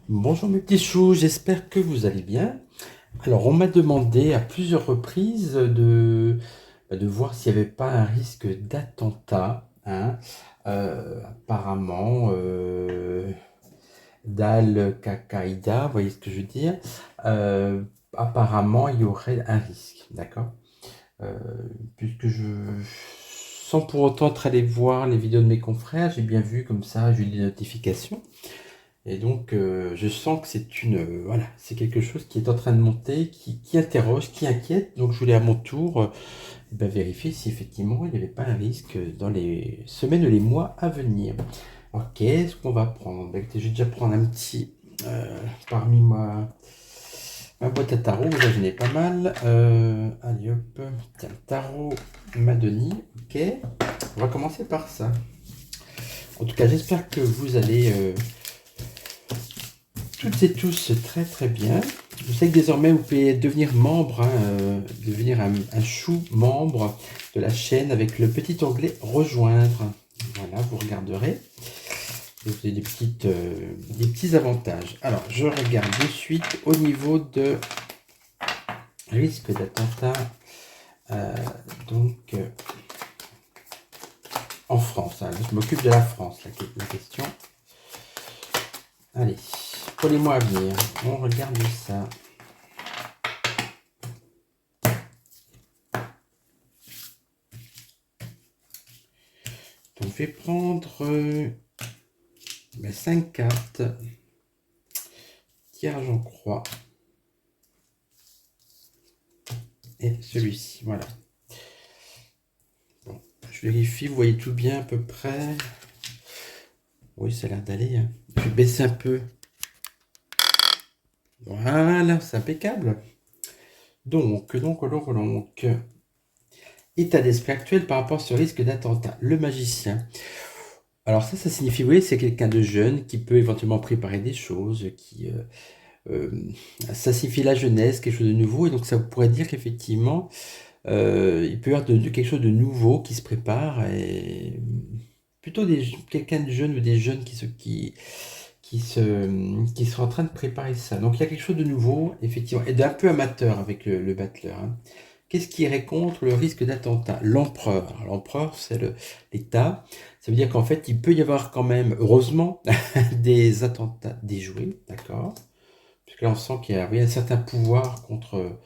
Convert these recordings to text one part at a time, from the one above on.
Bonjour mes petits choux, j'espère que vous allez bien. Alors, on m'a demandé à plusieurs reprises de voir s'il n'y avait pas un risque d'attentat, hein. Apparemment, d'Al-Qaïda, vous voyez ce que je veux dire? Euh, Apparemment, il y aurait un risque, d'accord? Euh, Puisque sans pour autant être allé voir les vidéos de mes confrères, j'ai bien vu comme ça, j'ai eu des notifications. Et donc, je sens que voilà, c'est quelque chose qui est en train de monter, qui interroge, qui inquiète. Donc, je voulais à mon tour vérifier si effectivement il n'y avait pas un risque dans les semaines ou les mois à venir. Alors, qu'est-ce qu'on va prendre? Écoutez, je vais déjà prendre un petit parmi ma boîte à tarot. Là, j'en ai pas mal. Allez hop, tiens, tarot Madoni. Ok, on va commencer par ça. En tout cas, j'espère que vous allez toutes et tous très très bien. Je sais que désormais vous pouvez devenir membre, hein, devenir un chou membre de la chaîne avec le petit onglet rejoindre. Voilà, vous regarderez. Et vous avez des petits avantages. Alors, je regarde de suite au niveau de risque d'attentat. euh, donc, en France, hein. Je m'occupe de la France, la question. Allez, pour les mois à venir, on regarde ça. Donc, je vais prendre 5 cartes. Tirage en croix. Et celui-ci, voilà. Bon, je vérifie, vous voyez tout bien à peu près. Oui, ça a l'air d'aller, hein. Je vais baisser un peu. Voilà, c'est impeccable. Donc, état d'esprit actuel par rapport à ce risque d'attentat. Le magicien. Alors ça signifie, oui, c'est quelqu'un de jeune qui peut éventuellement préparer des choses, euh, ça signifie la jeunesse, quelque chose de nouveau, et donc ça pourrait dire qu'effectivement, il peut y avoir quelque chose de nouveau qui se prépare, et plutôt quelqu'un de jeune ou des jeunes qui sont en train de préparer ça. Donc il y a quelque chose de nouveau, effectivement, et d'un peu amateur avec le battleur, hein. Qu'est-ce qui irait contre le risque d'attentat? L'empereur. Alors, l'empereur, c'est l'État. Ça veut dire qu'en fait, il peut y avoir quand même, heureusement, des attentats déjoués, d'accord? Parce que là, on sent qu'il y a, oui, un certain pouvoir contre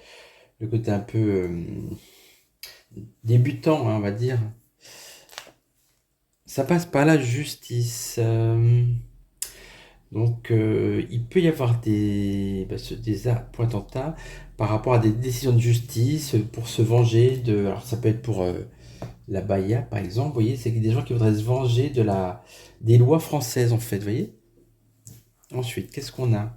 le côté un peu débutant, hein, on va dire. Ça passe par la justice. Donc, il peut y avoir des attentats par rapport à des décisions de justice pour se venger de. Alors, ça peut être pour la Baïa, par exemple. Vous voyez, c'est des gens qui voudraient se venger des lois françaises, en fait. Vous voyez? Ensuite, qu'est-ce qu'on a?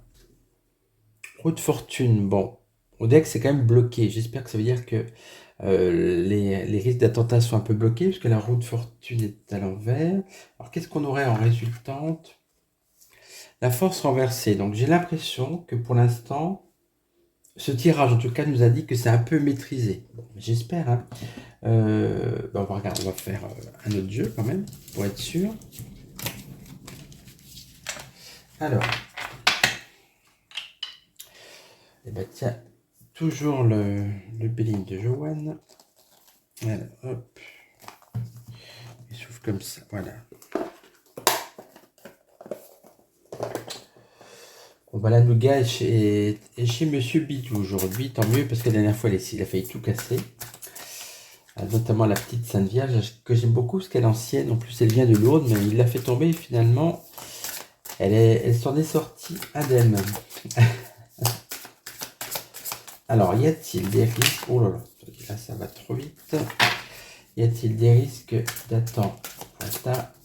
Roue de fortune. Bon, on dirait que c'est quand même bloqué. J'espère que ça veut dire que les risques d'attentat sont un peu bloqués, puisque la roue de fortune est à l'envers. Alors, qu'est-ce qu'on aurait en résultante? La force renversée. Donc, j'ai l'impression que pour l'instant, ce tirage, en tout cas, nous indique que c'est un peu maîtrisé. Bon, j'espère, hein. On va regarder, on va faire un autre jeu quand même, pour être sûr. Alors, eh ben tiens, toujours le billing de Joanne. Alors, hop. Il s'ouvre comme ça, voilà. Bon, bah, la nougat est chez Monsieur Bidou aujourd'hui, tant mieux, parce que la dernière fois, il a failli tout casser. Notamment la petite Sainte Vierge, que j'aime beaucoup, parce qu'elle est ancienne. En plus, elle vient de Lourdes, mais il l'a fait tomber, et finalement, elle s'en est sortie indemne. Alors, y a-t-il des risques? Oh là là, là, ça va trop vite. Y a-t-il des risques d'attentat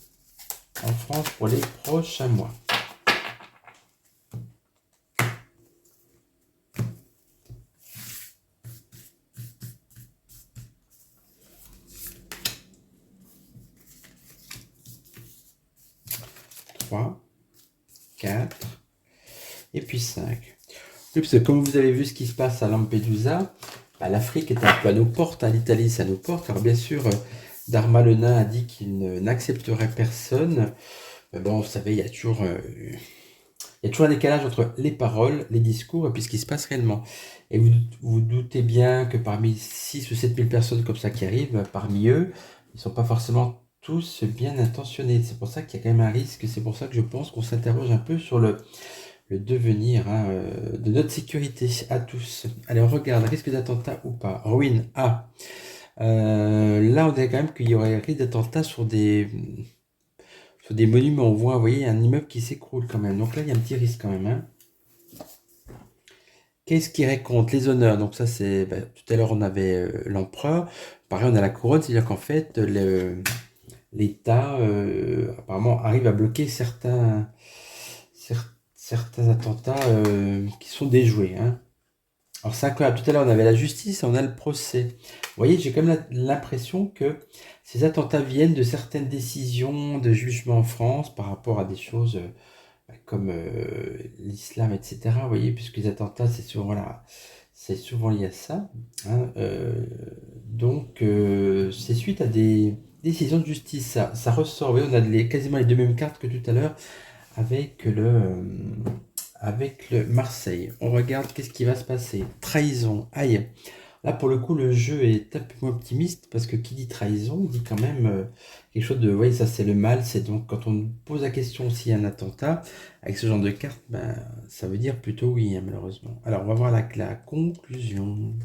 en France pour les prochains mois? Trois, 4 et puis 5. Oui, parce que comme vous avez vu ce qui se passe à Lampedusa, bah, l'Afrique est un peu à nos portes, hein, l'Italie c'est à nos portes. Alors bien sûr, Darmanin a dit qu'il n'accepterait personne. Mais bon, vous savez, il y a toujours Il y a toujours un décalage entre les paroles, les discours et puis ce qui se passe réellement. Et vous doutez bien que parmi 6 ou 7 000 personnes comme ça qui arrivent, parmi eux, ils ne sont pas forcément tous bien intentionnés. C'est pour ça qu'il y a quand même un risque. C'est pour ça que je pense qu'on s'interroge un peu sur le devenir de notre sécurité à tous. Allez, on regarde, risque d'attentat ou pas. Ruine A. Là, on dirait quand même qu'il y aurait risque d'attentat sur des monuments. On voit, vous voyez, un immeuble qui s'écroule quand même. Donc là, il y a un petit risque quand même. Hein. Qu'est-ce qui raconte les honneurs? Donc ça, c'est... tout à l'heure, on avait l'empereur. Pareil, on a la couronne. C'est-à-dire qu'en fait, l'État, apparemment, arrive à bloquer certains attentats qui sont déjoués. Hein. Alors c'est incroyable, tout à l'heure on avait la justice et on a le procès. Vous voyez, j'ai quand même l'impression que ces attentats viennent de certaines décisions de jugement en France par rapport à des choses comme l'islam, etc. Vous voyez, puisque les attentats, c'est souvent, voilà, c'est souvent lié à ça. Hein, donc c'est suite à des décisions de justice. Ça ressort, vous voyez, on a quasiment les deux mêmes cartes que tout à l'heure avec le Marseille. On regarde qu'est-ce qui va se passer. Trahison, aïe. Là, pour le coup, le jeu est un peu moins optimiste parce que qui dit trahison dit quand même quelque chose de... Oui, ça c'est le mal. C'est donc quand on pose la question s'il y a un attentat, avec ce genre de carte, ben, ça veut dire plutôt oui, hein, malheureusement. Alors, on va voir la conclusion.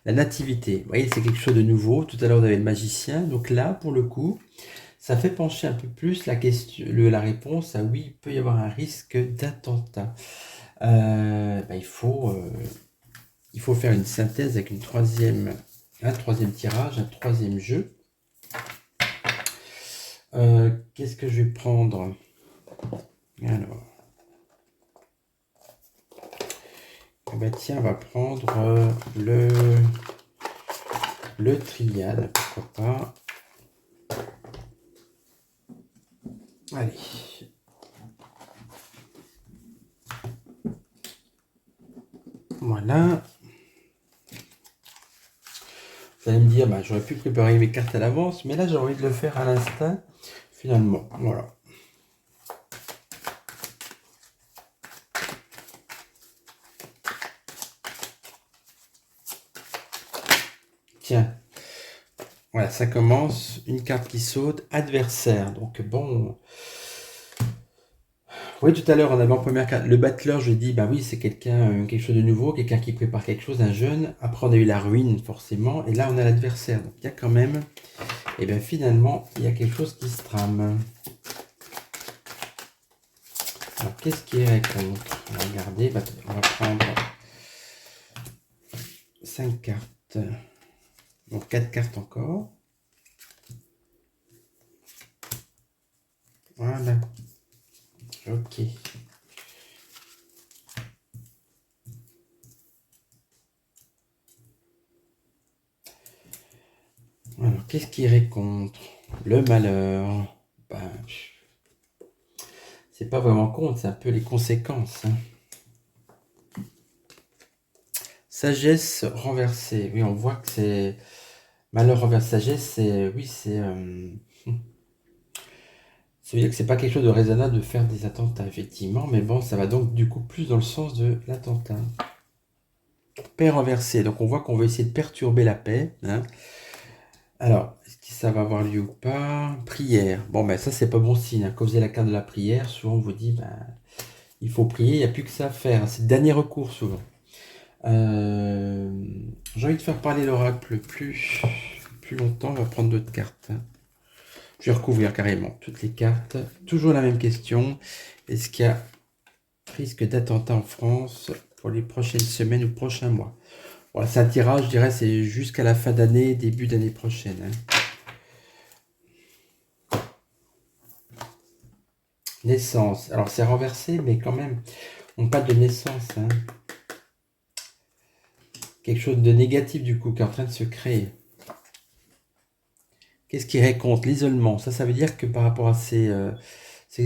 La nativité. Vous voyez, c'est quelque chose de nouveau. Tout à l'heure, on avait le magicien. Donc là, pour le coup, ça fait pencher un peu plus la réponse à oui, il peut y avoir un risque d'attentat. Ben, il faut faire une synthèse avec un troisième tirage, un troisième jeu. Qu'est-ce que je vais prendre? Alors, eh ben tiens, on va prendre le triade, pourquoi pas. Allez. Voilà. Vous allez me dire, bah, j'aurais pu préparer mes cartes à l'avance, mais là j'ai envie de le faire à l'instinct, finalement. Voilà. Tiens. Voilà, ça commence. Une carte qui saute. Adversaire. Donc bon... Oui, tout à l'heure, on avait en première carte le battleur, je dis, bah oui, c'est quelqu'un, quelque chose de nouveau, quelqu'un qui prépare quelque chose, un jeune. Après, on a eu la ruine, forcément. Et là, on a l'adversaire. Donc, il y a quand même, et bien finalement, il y a quelque chose qui se trame. Alors, qu'est-ce qui est contre? On va regarder. On va prendre 5 cartes. Donc, 4 cartes encore. Voilà. Ok. Alors, qu'est-ce qui irait contre? Le malheur. Ben, c'est pas vraiment contre, c'est un peu les conséquences. Hein. Sagesse renversée. Oui, on voit que c'est... Malheur renversé, sagesse, c'est... Oui, c'est... Ça veut dire que c'est pas quelque chose de raisonnable de faire des attentats, effectivement. Mais bon, ça va donc du coup plus dans le sens de l'attentat. Paix renversée. Donc on voit qu'on va essayer de perturber la paix. Hein. Alors, est-ce que ça va avoir lieu ou pas? Prière. Bon, ben ça, c'est pas bon signe. Hein. Quand vous avez la carte de la prière, souvent on vous dit, ben, il faut prier, il n'y a plus que ça à faire. C'est le dernier recours, souvent. J'ai envie de faire parler l'oracle plus longtemps. On va prendre d'autres cartes. Je vais recouvrir carrément toutes les cartes. Toujours la même question. Est-ce qu'il y a risque d'attentat en France pour les prochaines semaines ou prochains mois? Voilà, c'est un tirage, je dirais, c'est jusqu'à la fin d'année, début d'année prochaine. Hein. Naissance. Alors, c'est renversé, mais quand même, on parle de naissance. Hein. Quelque chose de négatif, du coup, qui est en train de se créer. Qu'est-ce qui raconte? L'isolement. Ça veut dire que par rapport à ces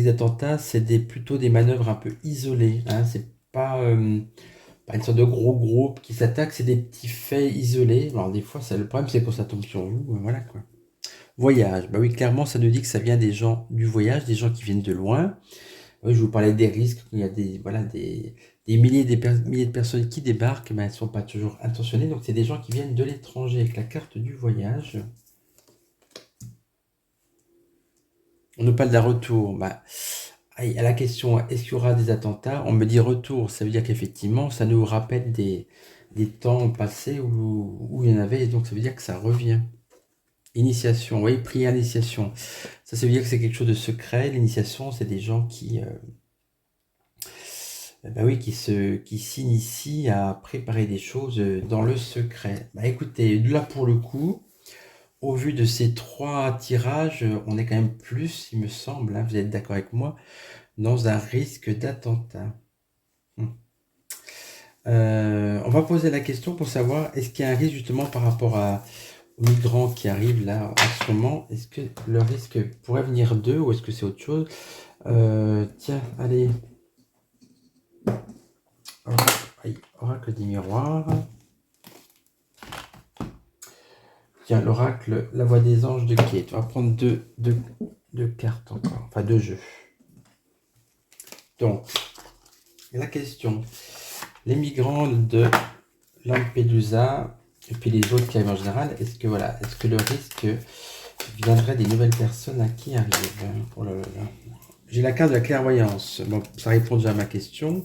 attentats, c'est plutôt des manœuvres un peu isolées. Hein. C'est pas une sorte de gros groupe qui s'attaque, c'est des petits faits isolés. Alors des fois, le problème, c'est quand ça tombe sur vous. Voilà quoi. Voyage. Bah oui, clairement, ça nous dit que ça vient des gens du voyage, des gens qui viennent de loin. Oui, je vous parlais des risques. Il y a voilà, des milliers de personnes qui débarquent, mais elles ne sont pas toujours intentionnées. Donc, c'est des gens qui viennent de l'étranger avec la carte du voyage. On nous parle d'un retour. Bah, à la question, est-ce qu'il y aura des attentats? On me dit retour. Ça veut dire qu'effectivement, ça nous rappelle des temps passés où il y en avait. Et donc, ça veut dire que ça revient. Initiation, oui, prière d'initiation. Ça veut dire que c'est quelque chose de secret. L'initiation, c'est des gens qui, bah oui, qui s'initient à préparer des choses dans le secret. Bah écoutez, là pour le coup, au vu de ces 3 tirages, on est quand même plus, il me semble, hein, vous êtes d'accord avec moi, dans un risque d'attentat. On va poser la question pour savoir, est-ce qu'il y a un risque justement par rapport aux migrants qui arrivent là en ce moment? Est-ce que le risque pourrait venir d'eux ou est-ce que c'est autre chose? Tiens, allez. Oracle des miroirs. Tiens, l'oracle, la voix des anges de Kate. On va prendre deux cartes encore, enfin 2 jeux. Donc, la question. Les migrants de Lampedusa, et puis les autres qui arrivent en général, est-ce que le risque viendrait des nouvelles personnes à qui arrivent? Oh là là là. J'ai la carte de la clairvoyance. Bon, ça répond déjà à ma question.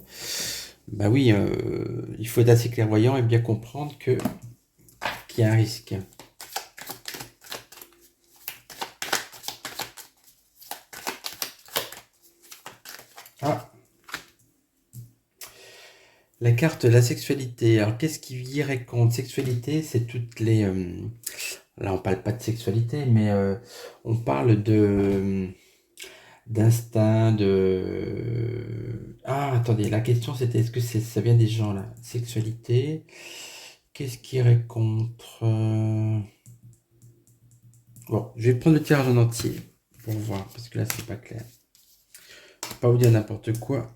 Bah oui, il faut être assez clairvoyant et bien comprendre qu'il y a un risque. Ah, la carte de la sexualité. Alors, qu'est-ce qui y raconte? Sexualité, c'est toutes les... là, on parle pas de sexualité, mais on parle d'instinct, de... Ah, attendez, la question c'était, est-ce que ça vient des gens, là? Sexualité. Qu'est-ce qui irait contre... Bon, je vais prendre le tirage en entier pour voir, parce que là, c'est pas clair. Je vais pas vous dire n'importe quoi.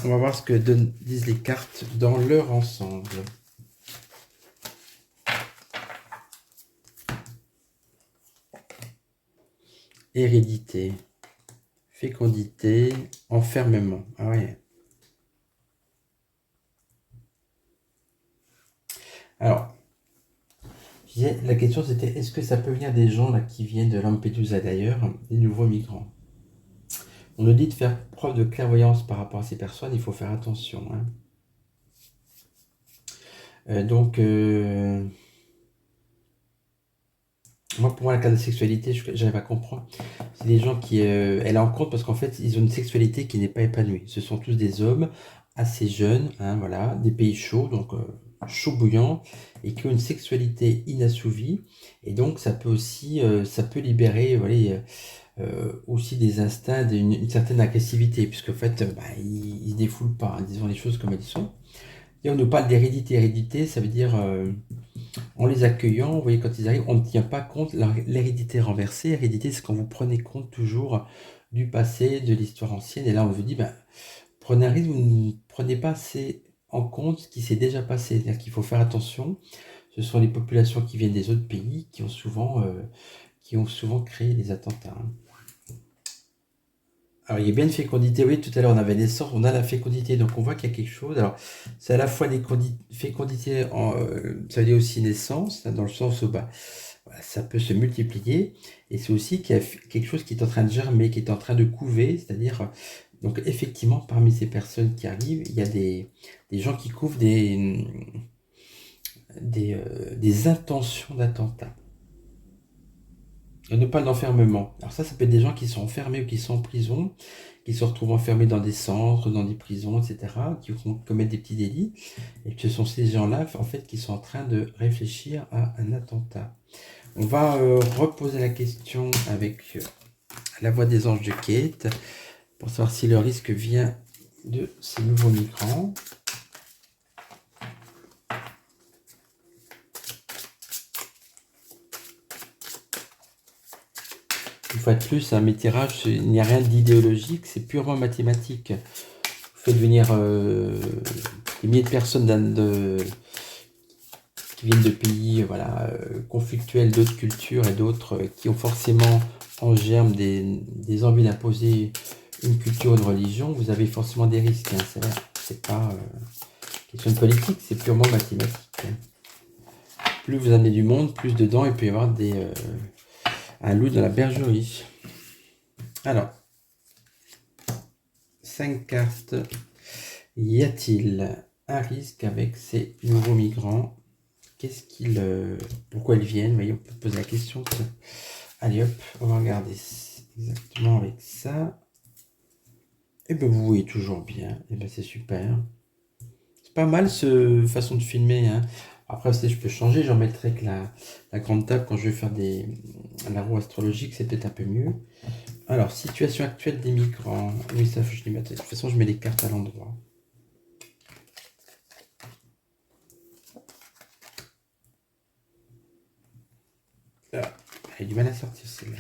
On va voir ce que disent les cartes dans leur ensemble. Hérédité, fécondité, enfermement. Ah ouais. Alors, la question c'était, est-ce que ça peut venir des gens là qui viennent de Lampedusa d'ailleurs, des nouveaux migrants? On nous dit de faire preuve de clairvoyance par rapport à ces personnes, il faut faire attention. Hein. Donc, moi pour moi la carte de sexualité, j'arrive à comprendre. C'est des gens qui, elle est en compte parce qu'en fait ils ont une sexualité qui n'est pas épanouie. Ce sont tous des hommes assez jeunes, hein, voilà, des pays chauds, donc chaud bouillant, et qui ont une sexualité inassouvie. Et donc ça peut aussi, ça peut libérer, voilà, aussi des instincts, une certaine agressivité, puisque en fait, bah, ils se défoulent pas, hein, disons les choses comme elles sont. Et on nous parle d'hérédité. Hérédité, ça veut dire, en les accueillant, vous voyez, quand ils arrivent, on ne tient pas compte l'hérédité renversée. Hérédité, c'est quand vous prenez compte toujours du passé, de l'histoire ancienne. Et là, on vous dit, ben, prenez un risque, vous ne prenez pas assez en compte ce qui s'est déjà passé. C'est-à-dire qu'il faut faire attention. Ce sont les populations qui viennent des autres pays qui ont souvent créé des attentats. Hein. Alors, il y a bien une fécondité, oui, tout à l'heure on avait l'essence, on a la fécondité, donc on voit qu'il y a quelque chose. Alors, c'est à la fois des fécondités, ça veut dire aussi naissance, dans le sens où bah, voilà, ça peut se multiplier, et c'est aussi qu'il y a quelque chose qui est en train de germer, qui est en train de couver, c'est-à-dire, donc effectivement, parmi ces personnes qui arrivent, il y a des gens qui couvrent des intentions d'attentat. On nous parle d'enfermement. Alors ça peut être des gens qui sont enfermés ou qui sont en prison, qui se retrouvent enfermés dans des centres, dans des prisons, etc., qui vont commettre des petits délits. Et que ce sont ces gens-là, en fait, qui sont en train de réfléchir à un attentat. On va reposer la question avec la voix des anges de Kate, pour savoir si le risque vient de ces nouveaux migrants. Une fois de plus, mes tirages, il n'y a rien d'idéologique, c'est purement mathématique. Vous faites venir des milliers de personnes qui viennent de pays voilà, conflictuels, d'autres cultures et d'autres qui ont forcément en germe des envies d'imposer une culture, une religion, vous avez forcément des risques. Hein, c'est pas question de politique, c'est purement mathématique. Hein. Plus vous amenez du monde, plus dedans il peut y avoir un loup dans la bergerie. Alors, 5 cartes. Y a-t-il un risque avec ces nouveaux migrants? Qu'est-ce qu'ils, pourquoi ils viennent? Vous voyez, on peut poser la question. Allez hop, on va regarder exactement avec ça. Et ben vous voyez toujours bien. Et ben c'est super. C'est pas mal ce façon de filmer. Hein. Après, je peux changer. J'en mettrai que la grande table quand je vais faire la roue astrologique, c'est peut-être un peu mieux. Alors, situation actuelle des migrants. Oui, ça, je les mets. De toute façon, je mets les cartes à l'endroit. Ah, j'ai du mal à sortir celle-là.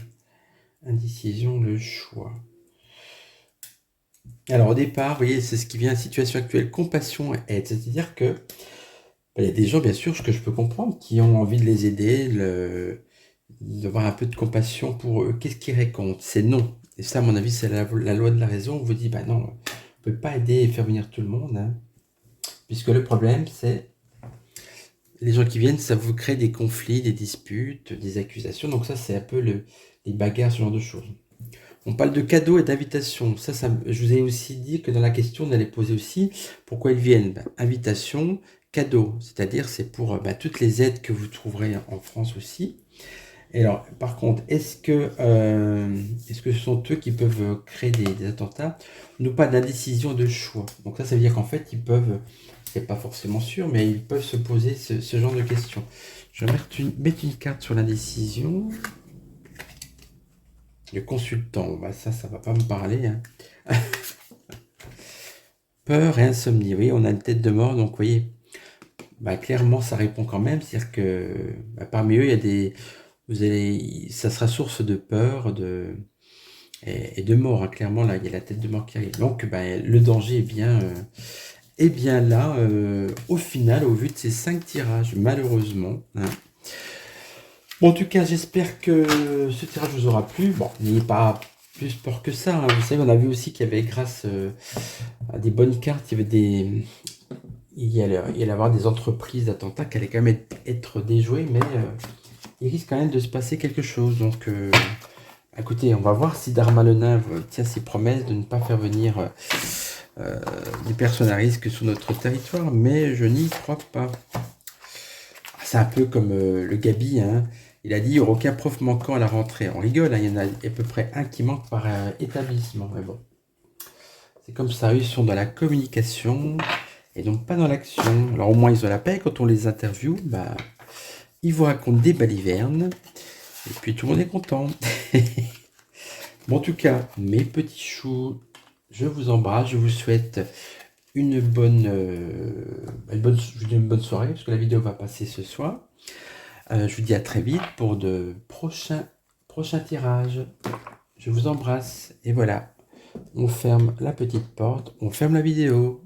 Indécision, le choix. Alors, au départ, vous voyez, c'est ce qui vient, situation actuelle, compassion, aide. C'est-à-dire que il y a des gens, bien sûr, que je peux comprendre, qui ont envie de les aider, d'avoir un peu de compassion pour eux. Qu'est-ce qui raconte? C'est non. Et ça, à mon avis, c'est la loi de la raison. On vous dit, bah non, on ne peut pas aider et faire venir tout le monde. Hein. Puisque le problème, c'est les gens qui viennent, ça vous crée des conflits, des disputes, des accusations. Donc ça, c'est un peu les bagarres, ce genre de choses. On parle de cadeaux et d'invitations. Ça, je vous ai aussi dit que dans la question, on allait poser aussi pourquoi ils viennent. Ben, invitation, cadeau. C'est-à-dire, c'est pour toutes les aides que vous trouverez en France aussi. Et alors, par contre, est-ce que ce sont eux qui peuvent créer des attentats? Nous, pas d'indécision de choix. Donc ça veut dire qu'en fait, ils peuvent, c'est pas forcément sûr, mais ils peuvent se poser ce genre de questions. Je vais mettre une carte sur l'indécision. Le consultant, bah ça va pas me parler. Hein. Peur et insomnie, oui, on a une tête de mort, donc vous voyez, clairement ça répond quand même, c'est-à-dire que parmi eux, il y a ça sera source de peur et de mort, hein. Clairement là, il y a la tête de mort qui arrive. Donc le danger est bien là, au final, au vu de ces 5 tirages, malheureusement. Hein. Bon, en tout cas, j'espère que ce tirage vous aura plu. Bon, n'ayez pas plus peur que ça. Hein. Vous savez, on a vu aussi qu'il y avait, grâce à des bonnes cartes, il y allait avoir des entreprises d'attentats qui allaient quand même être déjouées, mais il risque quand même de se passer quelque chose. Donc, écoutez, on va voir si Darmanin tient ses promesses de ne pas faire venir des personnes à risque sur notre territoire, mais je n'y crois pas. C'est un peu comme le Gabi, hein. Il a dit il n'y aura aucun prof manquant à la rentrée. On rigole, hein, il y en a à peu près un qui manque par établissement. Mais bon, c'est comme ça, ils sont dans la communication et donc pas dans l'action. Alors au moins ils ont la paix. Quand on les interviewe, ils vous racontent des balivernes et puis tout le monde est content. Bon, en tout cas, mes petits choux, je vous embrasse, je vous souhaite une bonne soirée, parce que la vidéo va passer ce soir. Je vous dis à très vite pour de prochains tirages. Je vous embrasse et voilà, on ferme la petite porte, on ferme la vidéo.